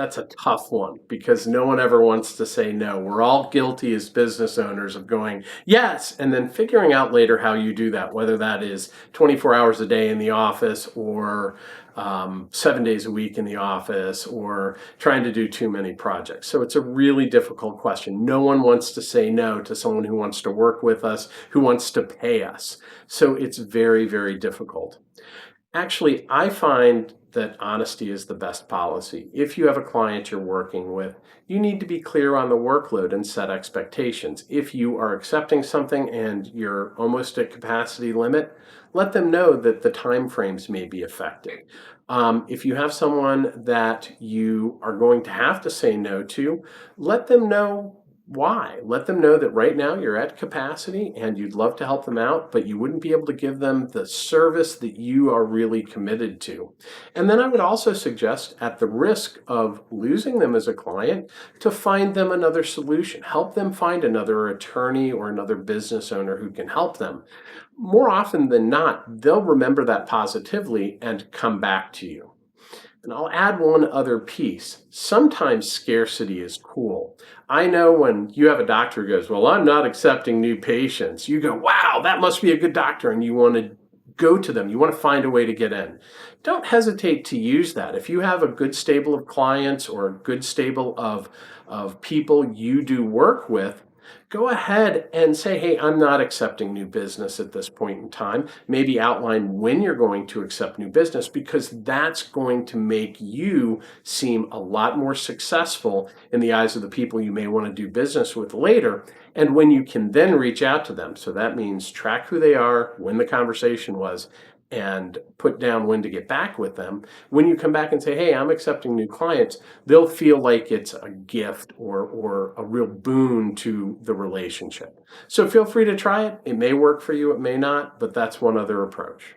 that's a tough one because no one ever wants to say no. We're all guilty as business owners of going, yes, and then figuring out later how you do that, whether that is 24 hours a day in the office or 7 days a week in the office or trying to do too many projects. So it's a really difficult question. No one wants to say no to someone who wants to work with us, who wants to pay us. So it's very, very difficult. Actually, I find that honesty is the best policy. If you have a client you're working with, you need to be clear on the workload and set expectations. If you are accepting something and you're almost at capacity limit, let them know that the time frames may be affected. If you have someone that you are going to have to say no to, let them know why. Let them know that right now you're at capacity and you'd love to help them out, but you wouldn't be able to give them the service that you are really committed to. And then I would also suggest, at the risk of losing them as a client, to find them another solution. Help them find another attorney or another business owner who can help them. More often than not, they'll remember that positively and come back to you. And I'll add one other piece. Sometimes scarcity is cool. I know when you have a doctor who goes, well, I'm not accepting new patients, you go, wow, that must be a good doctor, and you want to go to them. You want to find a way to get in. Don't hesitate to use that. If you have a good stable of clients or a good stable of people you do work with, go ahead and say, hey, I'm not accepting new business at this point in time. Maybe outline when you're going to accept new business, because that's going to make you seem a lot more successful in the eyes of the people you may want to do business with later. And when you can then reach out to them, so that means track who they are, when the conversation was, and put down when to get back with them. When you come back and say, hey, I'm accepting new clients, they'll feel like it's a gift or a real boon to the relationship. So feel free to try it. It may work for you, it may not, but that's one other approach.